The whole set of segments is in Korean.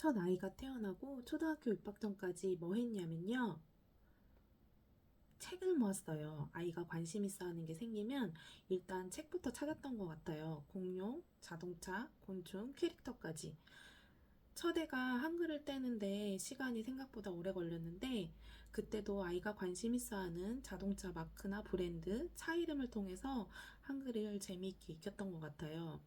첫 아이가 태어나고 초등학교 입학 전까지 뭐 했냐면요. 책을 모았어요. 아이가 관심 있어 하는 게 생기면 일단 책부터 찾았던 것 같아요. 공룡, 자동차, 곤충, 캐릭터까지. 첫 애가 한글을 떼는데 시간이 생각보다 오래 걸렸는데 그때도 아이가 관심 있어 하는 자동차 마크나 브랜드, 차 이름을 통해서 한글을 재미있게 익혔던 것 같아요.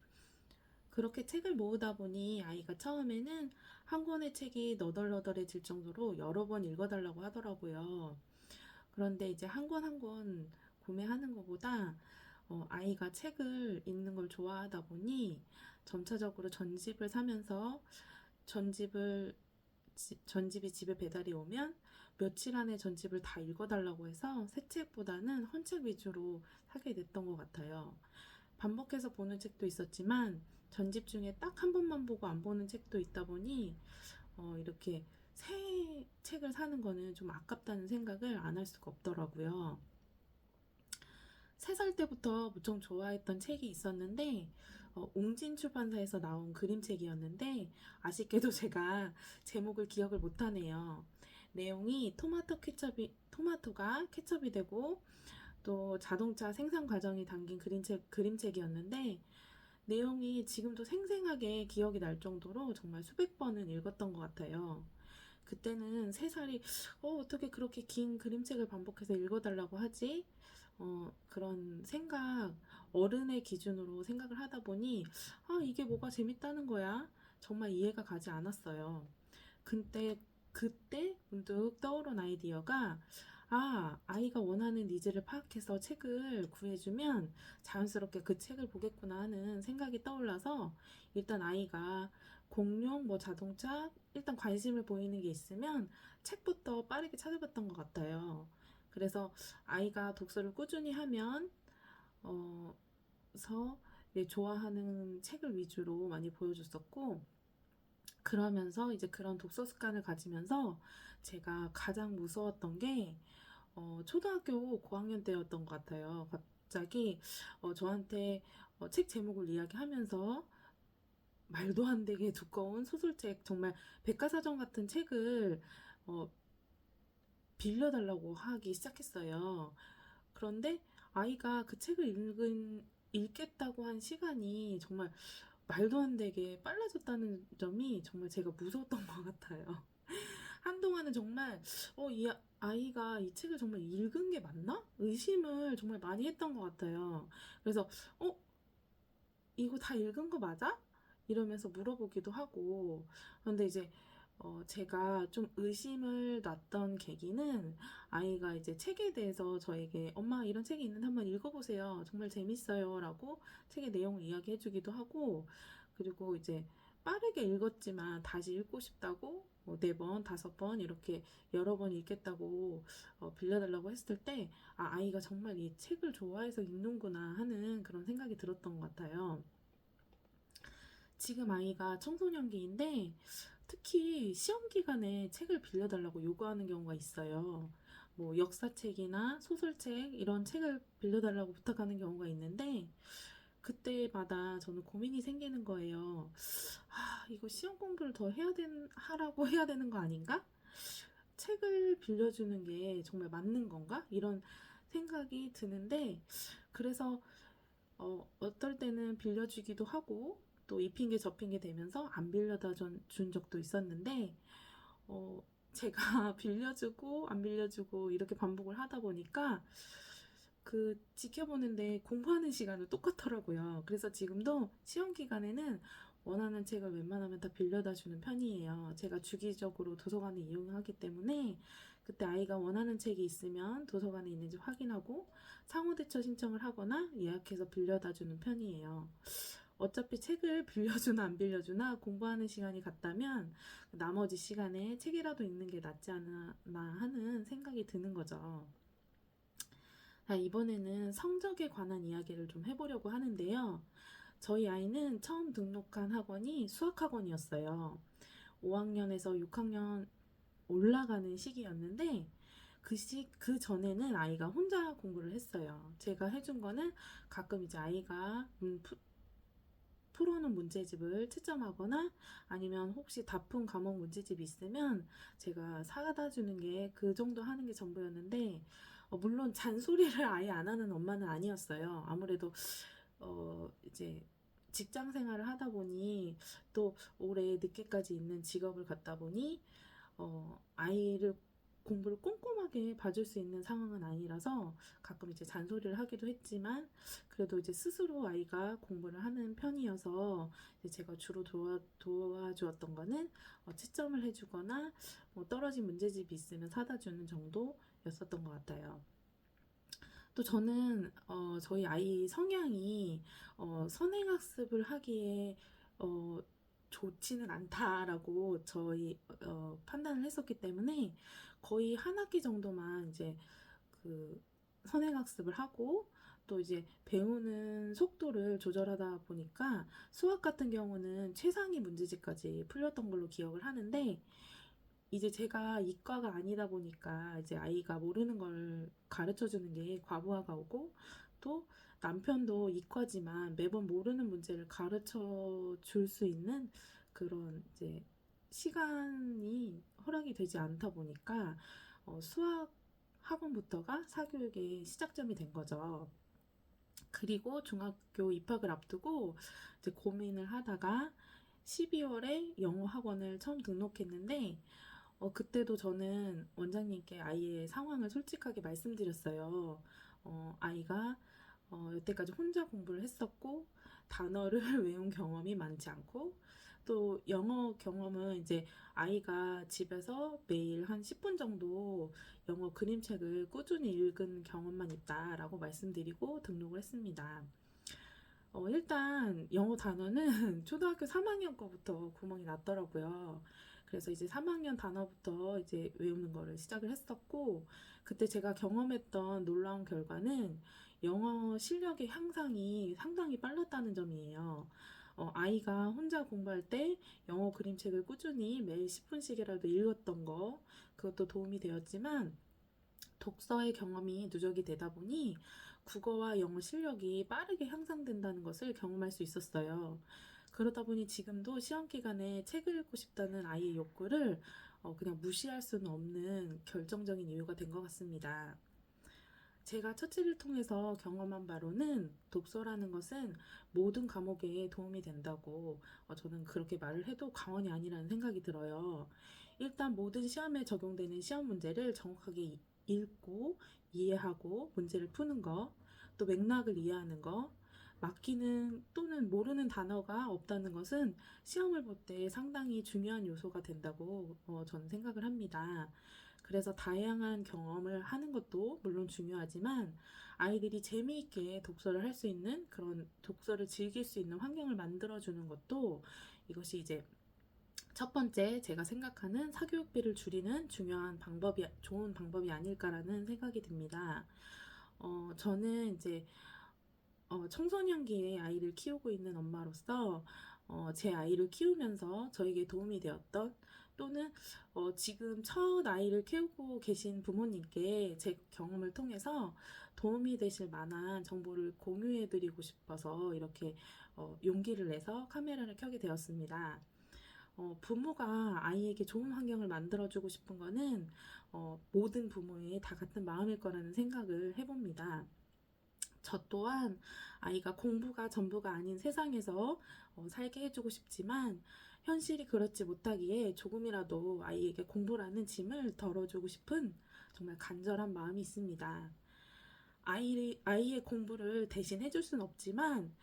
그렇게 책을 모으다 보니 아이가 처음에는 한 권의 책이 너덜너덜해질 정도로 여러 번 읽어달라고 하더라고요. 그런데 이제 한 권 한 권 구매하는 것보다 아이가 책을 읽는 걸 좋아하다 보니 점차적으로 전집을 사면서 전집을 전집이 집에 배달이 오면 며칠 안에 전집을 다 읽어달라고 해서 새 책보다는 헌책 위주로 사게 됐던 것 같아요. 반복해서 보는 책도 있었지만 전집 중에 딱 한 번만 보고 안 보는 책도 있다 보니 이렇게 새 책을 사는 거는 좀 아깝다는 생각을 안 할 수가 없더라고요. 3살 때부터 무척 좋아했던 책이 있었는데 옹진 출판사에서 나온 그림책이었는데 아쉽게도 제가 제목을 기억을 못하네요. 내용이 토마토가 케첩이 되고 또 자동차 생산 과정이 담긴 그림책이었는데 내용이 지금도 생생하게 기억이 날 정도로 정말 수백 번은 읽었던 것 같아요. 그때는 3살이 어떻게 그렇게 긴 그림책을 반복해서 읽어달라고 하지? 그런 생각, 어른의 기준으로 생각을 하다 보니 이게 뭐가 재밌다는 거야? 정말 이해가 가지 않았어요. 그때 문득 떠오른 아이디어가 아이가 원하는 니즈를 파악해서 책을 구해주면 자연스럽게 그 책을 보겠구나 하는 생각이 떠올라서 일단 아이가 공룡, 뭐 자동차, 일단 관심을 보이는 게 있으면 책부터 빠르게 찾아봤던 것 같아요. 그래서 아이가 독서를 꾸준히 하면, 서 좋아하는 책을 위주로 많이 보여줬었고, 그러면서 이제 그런 독서 습관을 가지면서 제가 가장 무서웠던 게 초등학교 고학년 때였던 것 같아요. 갑자기 저한테 책 제목을 이야기하면서 말도 안 되게 두꺼운 소설책, 정말 백과사전 같은 책을 어, 빌려달라고 하기 시작했어요. 그런데 아이가 그 책을 읽겠다고 한 시간이 정말 말도 안 되게 빨라졌다는 점이 정말 제가 무서웠던 것 같아요. 한동안은 정말 이 아이가 이 책을 정말 읽은 게 맞나? 의심을 정말 많이 했던 것 같아요. 그래서 어 이거 다 읽은 거 맞아? 이러면서 물어보기도 하고. 그런데 이제 제가 좀 의심을 놨던 계기는 아이가 이제 책에 대해서 저에게 엄마 이런 책이 있는데 한번 읽어보세요. 정말 재밌어요. 라고 책의 내용을 이야기해주기도 하고, 그리고 이제 빠르게 읽었지만 다시 읽고 싶다고 뭐 4번, 5번 이렇게 여러 번 읽겠다고 빌려달라고 했을 때 아이가 정말 이 책을 좋아해서 읽는구나 하는 그런 생각이 들었던 것 같아요. 지금 아이가 청소년기인데 특히 시험 기간에 책을 빌려달라고 요구하는 경우가 있어요. 뭐 역사책이나 소설책 이런 책을 빌려달라고 부탁하는 경우가 있는데 그때마다 저는 고민이 생기는 거예요. 이거 시험 공부를 더 하라고 해야 되는 거 아닌가? 책을 빌려주는 게 정말 맞는 건가? 이런 생각이 드는데 그래서 어떨 때는 빌려주기도 하고 또 이 핑계 저 핑계 대면서 안 빌려다 준 적도 있었는데 제가 빌려주고 안 빌려주고 이렇게 반복을 하다 보니까 그 지켜보는데 공부하는 시간은 똑같더라고요. 그래서 지금도 시험 기간에는 원하는 책을 웬만하면 다 빌려다 주는 편이에요. 제가 주기적으로 도서관을 이용하기 때문에 그때 아이가 원하는 책이 있으면 도서관에 있는지 확인하고 상호대처 신청을 하거나 예약해서 빌려다 주는 편이에요. 어차피 책을 빌려주나 안 빌려주나 공부하는 시간이 같다면 나머지 시간에 책이라도 읽는 게 낫지 않나 하는 생각이 드는 거죠. 이번에는 성적에 관한 이야기를 좀 해보려고 하는데요. 저희 아이는 처음 등록한 학원이 수학학원이었어요. 5학년에서 6학년 올라가는 시기였는데 그 전에는 아이가 혼자 공부를 했어요. 제가 해준 거는 가끔 이제 아이가 풀어놓은 문제집을 채점하거나 아니면 혹시 다푼 과목 문제집이 있으면 제가 사다 주는 게 그 정도 하는 게 전부였는데 물론 잔소리를 아예 안 하는 엄마는 아니었어요. 아무래도 이제 직장 생활을 하다 보니 또 오래 늦게까지 있는 직업을 갖다 보니 아이를 공부를 꼼꼼하게 봐줄 수 있는 상황은 아니라서 가끔 이제 잔소리를 하기도 했지만 그래도 이제 스스로 아이가 공부를 하는 편이어서 이제 제가 주로 도와주었던 거는 채점을 해주거나 뭐 떨어진 문제집이 있으면 사다 주는 정도였었던 것 같아요. 또 저는 저희 아이 성향이 선행학습을 하기에 어, 좋지는 않다라고 저희 판단을 했었기 때문에 거의 한 학기 정도만 이제 그 선행학습을 하고 또 이제 배우는 속도를 조절하다 보니까 수학 같은 경우는 최상위 문제집까지 풀렸던 걸로 기억을 하는데 이제 제가 이과가 아니다 보니까 이제 아이가 모르는 걸 가르쳐 주는 게 과부하가 오고 또 남편도 이과지만 매번 모르는 문제를 가르쳐 줄 수 있는 그런 이제 시간이 허락이 되지 않다 보니까 수학 학원부터가 사교육의 시작점이 된 거죠. 그리고 중학교 입학을 앞두고 이제 고민을 하다가 12월에 영어 학원을 처음 등록했는데 그때도 저는 원장님께 아이의 상황을 솔직하게 말씀드렸어요. 아이가 여태까지 혼자 공부를 했었고 단어를 외운 경험이 많지 않고 또 영어 경험은 이제 아이가 집에서 매일 한 10분 정도 영어 그림책을 꾸준히 읽은 경험만 있다라고 말씀드리고 등록을 했습니다. 일단 영어 단어는 초등학교 3학년 거부터 구멍이 났더라고요. 그래서 이제 3학년 단어부터 이제 외우는 거를 시작을 했었고, 그때 제가 경험했던 놀라운 결과는 영어 실력의 향상이 상당히 빨랐다는 점이에요. 아이가 혼자 공부할 때 영어 그림책을 꾸준히 매일 10분씩이라도 읽었던 거, 그것도 도움이 되었지만, 독서의 경험이 누적이 되다 보니 국어와 영어 실력이 빠르게 향상된다는 것을 경험할 수 있었어요. 그러다 보니 지금도 시험 기간에 책을 읽고 싶다는 아이의 욕구를 그냥 무시할 수는 없는 결정적인 이유가 된 것 같습니다. 제가 처치를 통해서 경험한 바로는 독서라는 것은 모든 과목에 도움이 된다고 저는 그렇게 말을 해도 과언이 아니라는 생각이 들어요. 일단 모든 시험에 적용되는 시험 문제를 정확하게 읽고 이해하고 문제를 푸는 거, 또 맥락을 이해하는 거, 맡기는 또는 모르는 단어가 없다는 것은 시험을 볼 때 상당히 중요한 요소가 된다고 저는 생각을 합니다. 그래서 다양한 경험을 하는 것도 물론 중요하지만 아이들이 재미있게 독서를 할 수 있는 그런 독서를 즐길 수 있는 환경을 만들어주는 것도 이것이 이제 첫 번째 제가 생각하는 사교육비를 줄이는 좋은 방법이 아닐까라는 생각이 듭니다. 저는 이제 청소년기에 아이를 키우고 있는 엄마로서 제 아이를 키우면서 저에게 도움이 되었던 또는 지금 첫 아이를 키우고 계신 부모님께 제 경험을 통해서 도움이 되실 만한 정보를 공유해 드리고 싶어서 이렇게 용기를 내서 카메라를 켜게 되었습니다. 부모가 아이에게 좋은 환경을 만들어주고 싶은 거는 모든 부모의 다 같은 마음일 거라는 생각을 해봅니다. 저 또한 아이가 공부가 전부가 아닌 세상에서 살게 해주고 싶지만 현실이 그렇지 못하기에 조금이라도 아이에게 공부라는 짐을 덜어주고 싶은 정말 간절한 마음이 있습니다. 아이의 공부를 대신 해줄 수는 없지만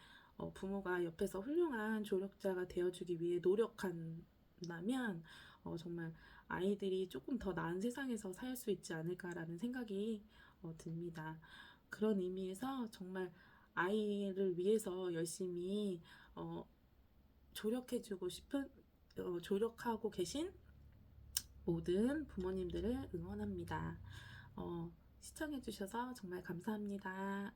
부모가 옆에서 훌륭한 조력자가 되어주기 위해 노력한다면 정말 아이들이 조금 더 나은 세상에서 살 수 있지 않을까라는 생각이 듭니다. 그런 의미에서 정말 아이를 위해서 열심히 조력해주고 싶은 조력하고 계신 모든 부모님들을 응원합니다. 시청해주셔서 정말 감사합니다.